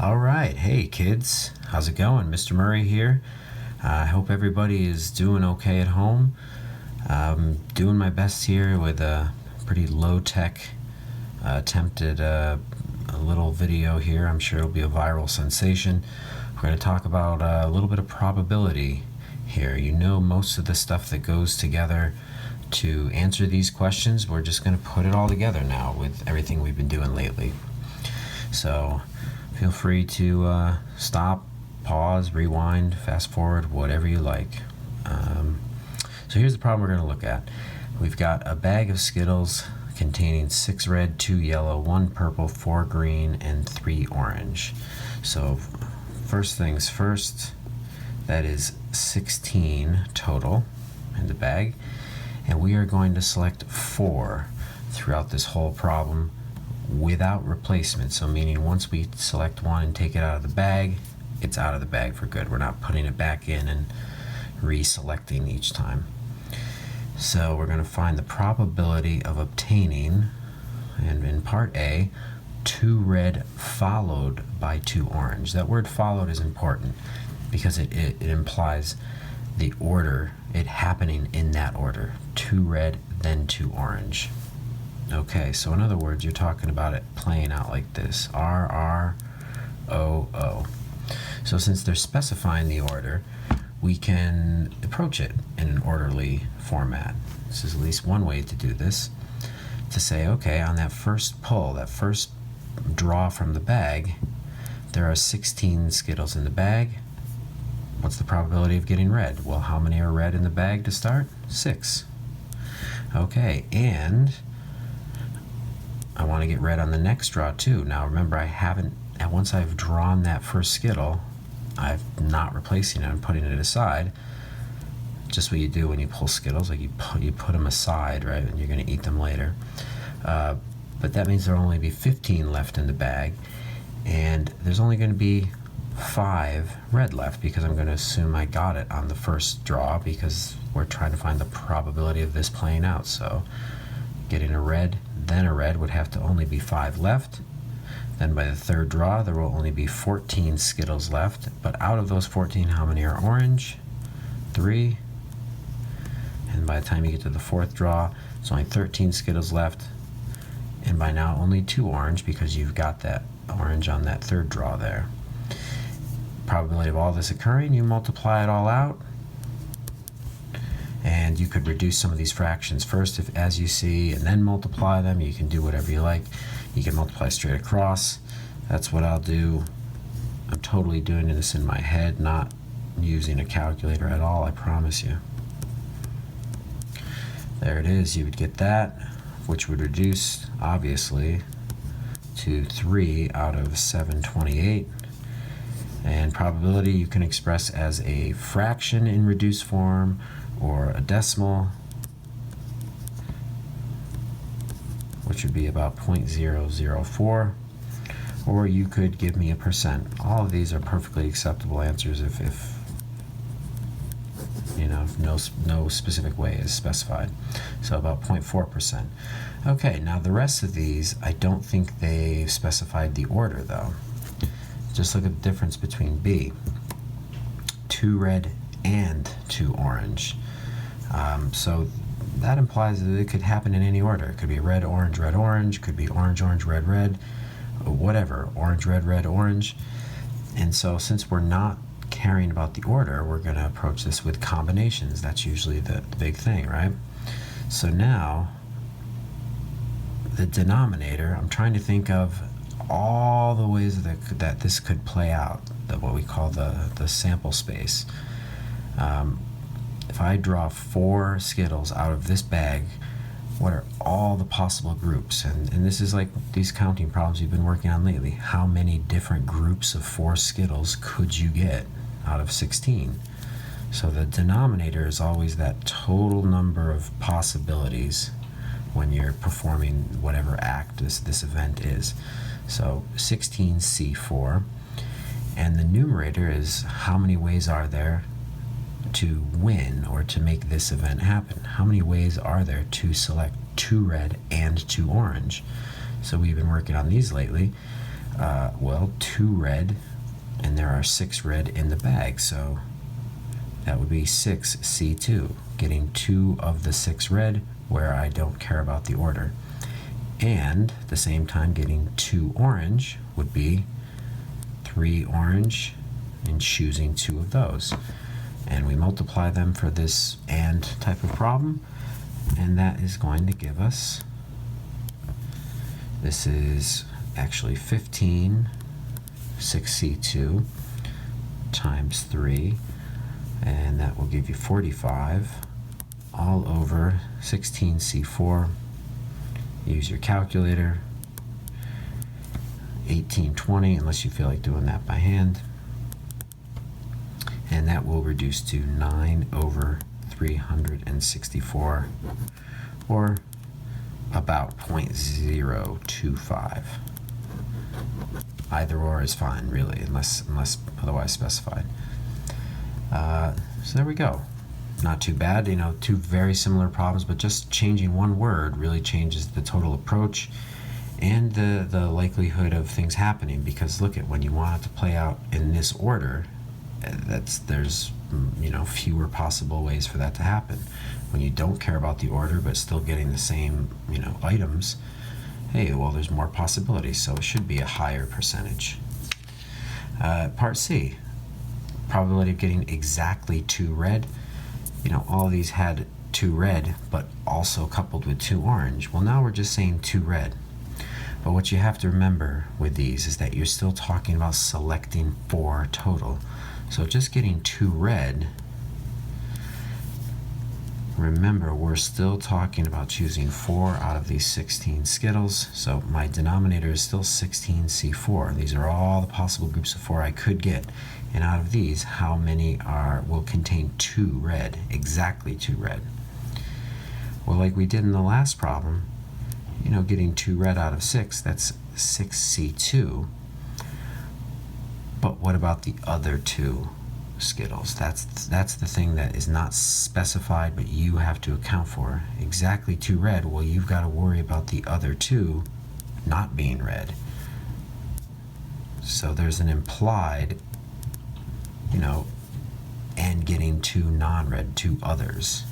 All right. Hey, kids. How's it going? Mr. Murray here. I hope everybody is doing okay at home. I'm doing my best here with a pretty low-tech attempted a little video here. I'm sure it'll be a viral sensation. We're going to talk about a little bit of probability here. You know most of the stuff that goes together to answer these questions. We're just going to put it all together now with everything we've been doing lately. So feel free to stop, pause, rewind, fast forward, whatever you like. So here's the problem we're going to look at. We've got a bag of Skittles containing 6 red, 2 yellow, 1 purple, 4 green, and 3 orange. So first things first, that is 16 total in the bag. And we are going to select 4 throughout this whole problem without replacement. So meaning once we select one and take it out of the bag, it's out of the bag for good. We're not putting it back in and reselecting each time. So we're going to find the probability of obtaining, and in part A, 2 red followed by 2 orange. That word followed is important because it implies the order, it happening in that order. 2 red, then 2 orange. Okay, so in other words, you're talking about it playing out like this. R, R, O, O. So since they're specifying the order, we can approach it in an orderly format. This is at least one way to do this. To say, okay, on that first pull, that first draw from the bag, there are 16 Skittles in the bag. What's the probability of getting red? Well, how many are red in the bag to start? 6. Okay, and I want to get red on the next draw too. Now remember, once I've drawn that first Skittle, I'm not replacing it, I'm putting it aside. Just what you do when you pull Skittles, like you put them aside, right, and you're going to eat them later. But that means there'll only be 15 left in the bag, and there's only going to be 5 red left because I'm going to assume I got it on the first draw because we're trying to find the probability of this playing out. So getting a red, then a red would have to only be 5 left. Then by the third draw, there will only be 14 Skittles left. But out of those 14, how many are orange? 3. And by the time you get to the fourth draw, there's only 13 Skittles left. And by now, only 2 orange because you've got that orange on that third draw there. Probability of all this occurring, you multiply it all out. And you could reduce some of these fractions first, as you see, and then multiply them. You can do whatever you like. You can multiply straight across. That's what I'll do. I'm totally doing this in my head, not using a calculator at all, I promise you. There it is. You would get that, which would reduce, obviously, to 3 out of 728. And probability you can express as a fraction in reduced form or a decimal, which would be about 0.004, or you could give me a percent. All of these are perfectly acceptable answers if you know, if no specific way is specified. So about 0.4%. Okay, now the rest of these, I don't think they specified the order though. Just look at the difference between B. 2 red and 2 orange. So that implies that it could happen in any order. It could be red, orange, could be orange, red, red, whatever, orange, red, orange. And so since we're not caring about the order, we're going to approach this with combinations. That's usually the big thing, right? So now, the denominator, I'm trying to think of all the ways that this could play out, what we call the sample space. If I draw 4 Skittles out of this bag, what are all the possible groups? And this is like these counting problems you've been working on lately. How many different groups of 4 Skittles could you get out of 16? So the denominator is always that total number of possibilities when you're performing whatever act this event is. So 16C4. And the numerator is how many ways are there to win or to make this event happen? How many ways are there to select 2 red and 2 orange? So we've been working on these lately. Well, 2 red, and there are 6 red in the bag, so that would be 6C2, getting 2 of the 6 red where I don't care about the order. And at the same time, getting 2 orange would be 3 orange and choosing 2 of those. And we multiply them for this AND type of problem, and that is going to give us, this is actually 15 6C2 times 3, and that will give you 45 all over 16C4. Use your calculator. 1820, unless you feel like doing that by hand. And that will reduce to 9 over 364, or about 0.025. Either or is fine, really, unless otherwise specified. So there we go. Not too bad, you know, 2 very similar problems, but just changing one word really changes the total approach and the likelihood of things happening, because look at, when you want it to play out in this order, there's fewer possible ways for that to happen. When you don't care about the order but still getting the same items, hey, well, there's more possibilities, so it should be a higher percentage. Part C, probability of getting exactly 2 red. All of these had 2 red, but also coupled with 2 orange. Well, now we're just saying 2 red. But what you have to remember with these is that you're still talking about selecting 4 total. So just getting 2 red, remember, we're still talking about choosing 4 out of these 16 Skittles. So my denominator is still 16C4. These are all the possible groups of 4 I could get. And out of these, how many will contain 2 red, exactly 2 red? Well, like we did in the last problem, getting 2 red out of 6, that's 6C2. But what about the other 2 Skittles? That's the thing that is not specified, but you have to account for. Exactly 2 red, well, you've got to worry about the other 2 not being red. So there's an implied, and getting 2 non-red, 2 others.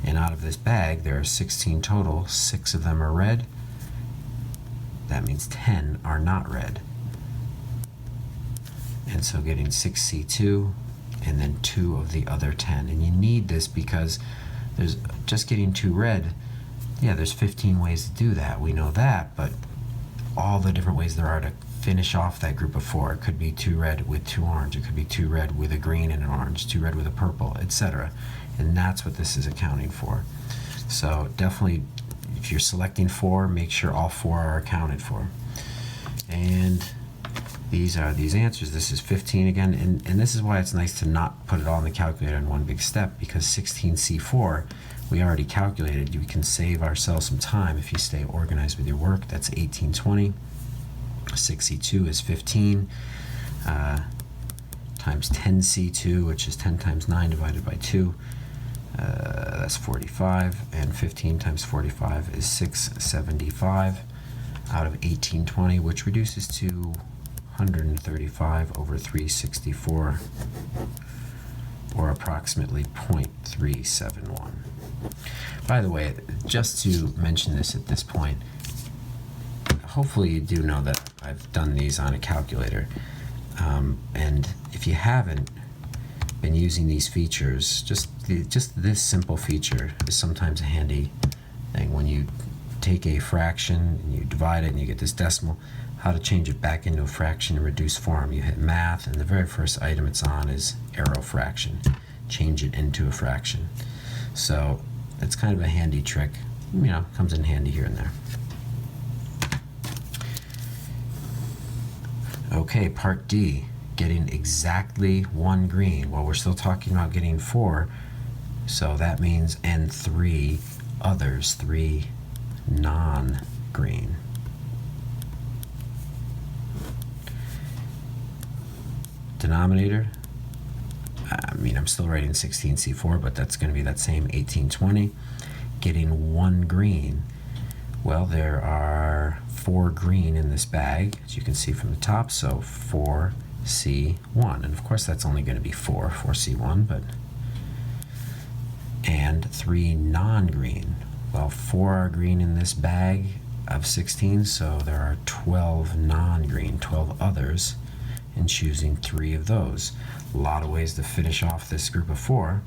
And out of this bag, there are 16 total. 6 of them are red. That means 10 are not red. And so getting 6C2 and then 2 of the other 10. And you need this because there's just getting 2 red. Yeah, there's 15 ways to do that. We know that, but all the different ways there are to finish off that group of 4. It could be 2 red with 2 orange. It could be 2 red with a green and an orange, 2 red with a purple, etc. And that's what this is accounting for. So definitely, if you're selecting 4, make sure all 4 are accounted for. And these are these answers. This is 15 again, and this is why it's nice to not put it all in the calculator in one big step, because 16C4 we already calculated. We can save ourselves some time if you stay organized with your work. That's 1820. 6C2 is 15 times 10C2, which is 10 times 9 divided by 2. That's 45, and 15 times 45 is 675 out of 1820, which reduces to 135 over 364, or approximately 0.371. By the way, just to mention this at this point, hopefully you do know that I've done these on a calculator, and if you haven't been using these features, just this simple feature is sometimes a handy thing. When you take a fraction and you divide it and you get this decimal, how to change it back into a fraction in reduced form. You hit math, and the very first item it's on is arrow fraction. Change it into a fraction. So it's kind of a handy trick. Comes in handy here and there. Okay, part D, getting exactly 1 green. Well, we're still talking about getting 4, so that means and 3 others, 3 non-green. Denominator, I'm still writing 16C4, but that's going to be that same 1820. Getting 1 green. Well, there are 4 green in this bag, as you can see from the top, so 4C1. And of course that's only going to be 4C1, but... and 3 non-green. Well, 4 are green in this bag of 16, so there are 12 non-green, 12 others, and choosing 3 of those. A lot of ways to finish off this group of 4.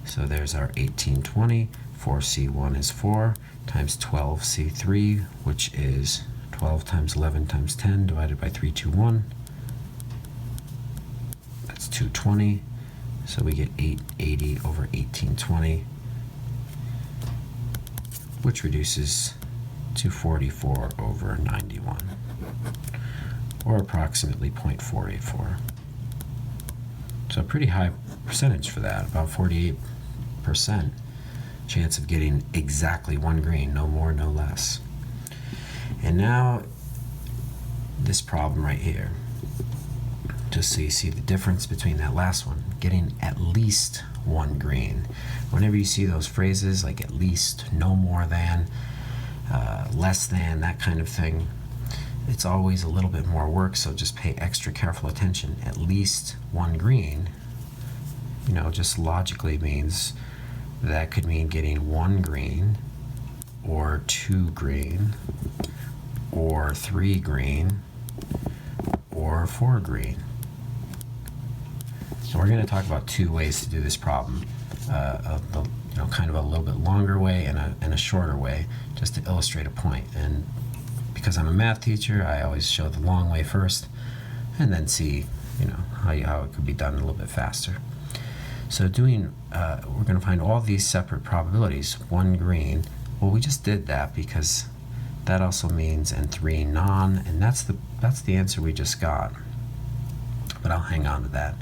So there's our 1820. 4C1 is 4 times 12C3, which is 12 times 11 times 10 divided by 321. That's 220. So we get 880 over 1820, which reduces to 44 over 91, or approximately 0.484. So a pretty high percentage for that, about 48% chance of getting exactly 1 green, no more, no less. And now this problem right here, just so you see the difference between that last one, getting at least 1 green. Whenever you see those phrases like at least, no more than, less than, that kind of thing, it's always a little bit more work, so just pay extra careful attention. At least 1 green, you know, just logically means that could mean getting 1 green, or 2 green, or 3 green, or 4 green. So we're going to talk about 2 ways to do this problem, kind of a little bit longer way and a shorter way, just to illustrate a point. And because I'm a math teacher, I always show the long way first, and then see, how it could be done a little bit faster. So we're going to find all these separate probabilities. 1 green, well, we just did that because that also means, and 3 non, and that's the answer we just got. But I'll hang on to that.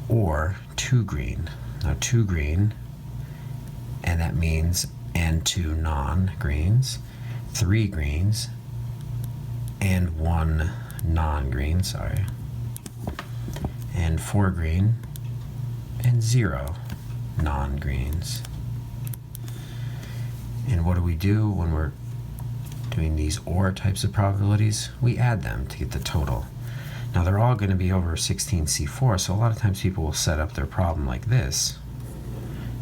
Or 2 green. Now 2 green, and that means and 2 non-greens, 3 greens, and 1 non-green, sorry, and 4 green, and 0 non-greens. And what do we do when we're doing these OR types of probabilities? We add them to get the total. Now they're all going to be over 16C4, so a lot of times people will set up their problem like this,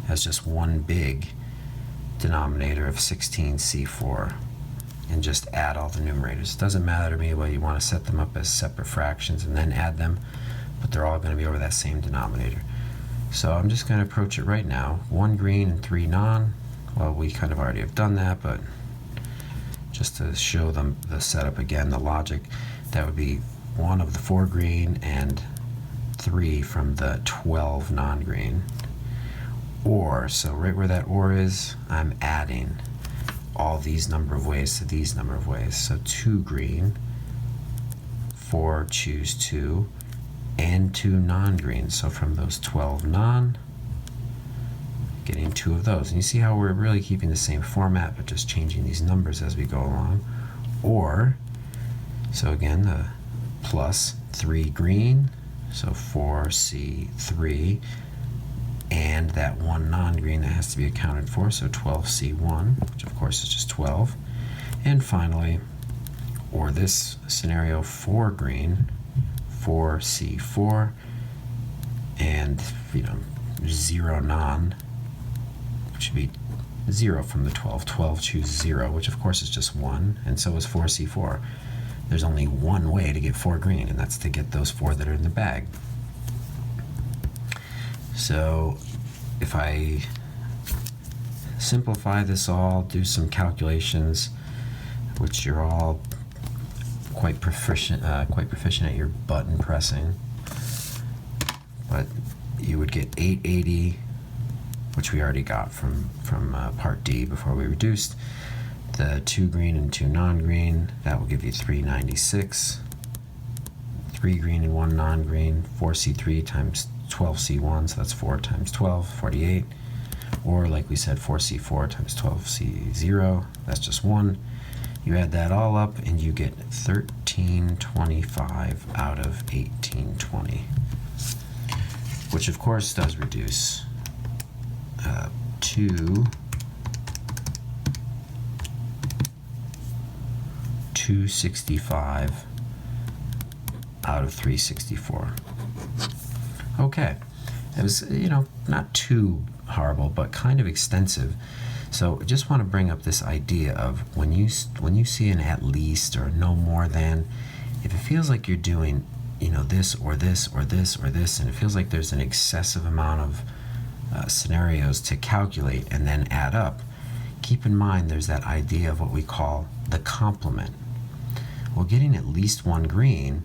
as just one big denominator of 16C4, and just add all the numerators. It doesn't matter to me whether you want to set them up as separate fractions and then add them, but they're all going to be over that same denominator. So I'm just going to approach it right now. 1 green and 3 non. Well, we kind of already have done that, but just to show them the setup again, the logic, that would be 1 of the 4 green and 3 from the 12 non-green. Or, so right where that or is, I'm adding all these number of ways to these number of ways. So 2 green, 4 choose 2, and 2 non-green. So from those 12 non, getting 2 of those. And you see how we're really keeping the same format, but just changing these numbers as we go along. Or, so again, the plus 3 green, so 4C3, and that 1 non-green that has to be accounted for, so 12C1, which of course is just 12. And finally, or this scenario, 4 green, 4C4, and 0 non, which would be 0 from the 12. 12 choose 0, which of course is just 1, and so is 4C4. There's only one way to get 4 green, and that's to get those 4 that are in the bag. So if I simplify this all, do some calculations, which you're all quite proficient at your button pressing, but you would get 880, which we already got from part D before we reduced. The 2 green and 2 non-green, that will give you 396. 3 green and 1 non-green, 4C3 times 12C1, so that's 4 times 12, 48. Or like we said, 4C4 times 12C0, that's just 1. You add that all up and you get 1325 out of 1820, which of course does reduce to 265 out of 364. Okay, it was, not too horrible, but kind of extensive. So I just want to bring up this idea of when you see an at least or no more than, if it feels like you're doing, this or this or this or this, and it feels like there's an excessive amount of scenarios to calculate and then add up, keep in mind there's that idea of what we call the complement. Well, getting at least one green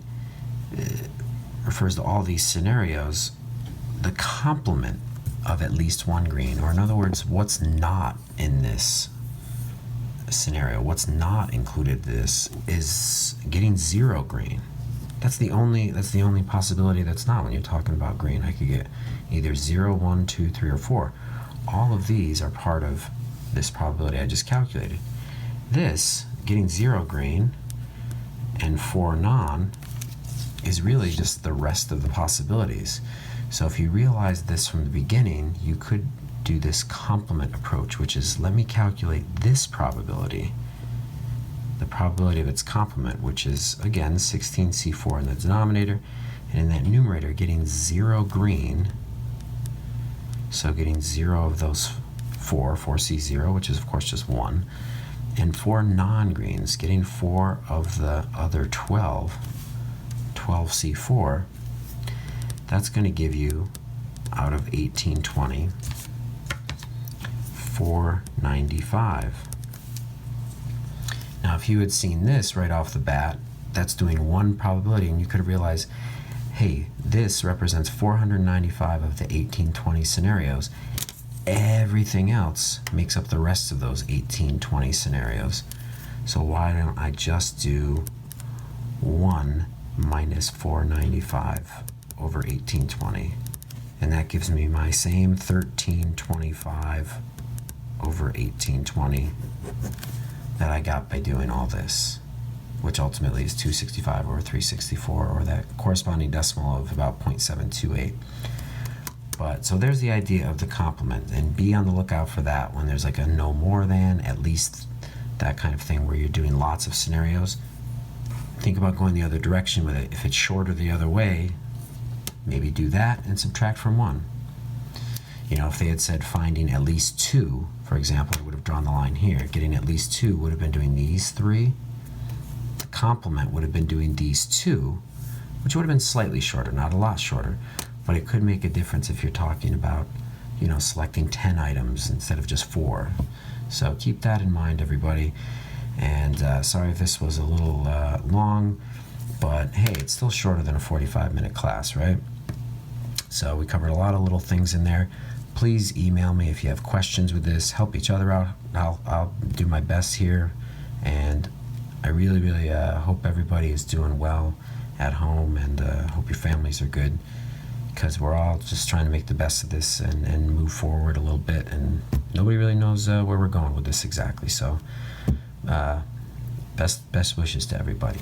refers to all these scenarios, the complement of at least one green, or in other words, what's not in this scenario, what's not included this is getting 0 green. That's the only possibility that's not when you're talking about green. I could get either 0, 1, 2, 3, or 4. All of these are part of this probability I just calculated. This, getting 0 green and 4 non, is really just the rest of the possibilities. So if you realize this from the beginning, you could do this complement approach, which is, let me calculate this probability, the probability of its complement, which is, again, 16C4 in the denominator, and in that numerator, getting 0 green, so getting 0 of those 4C0, which is, of course, just 1, and 4 non-greens, getting 4 of the other 12C4, that's going to give you, out of 1820, 495. Now, if you had seen this right off the bat, that's doing one probability, and you could realize, hey, this represents 495 of the 1820 scenarios. Everything else makes up the rest of those 1820 scenarios. So why don't I just do 1 minus 495 over 1820? And that gives me my same 1325 over 1820 that I got by doing all this, which ultimately is 265 over 364, or that corresponding decimal of about 0.728. But so there's the idea of the complement, and be on the lookout for that when there's like a no more than, at least, that kind of thing where you're doing lots of scenarios. Think about going the other direction with it. If it's shorter the other way, maybe do that and subtract from 1. If they had said finding at least 2, for example, I would have drawn the line here. Getting at least 2 would have been doing these 3. The complement would have been doing these 2, which would have been slightly shorter, not a lot shorter, but it could make a difference if you're talking about, selecting 10 items instead of just 4. So keep that in mind, everybody. And sorry if this was a little long, but hey, it's still shorter than a 45-minute class, right? So we covered a lot of little things in there. Please email me if you have questions with this. Help each other out. I'll do my best here. And I really, really hope everybody is doing well at home, and hope your families are good, because we're all just trying to make the best of this and move forward a little bit. And nobody really knows where we're going with this exactly. So best wishes to everybody.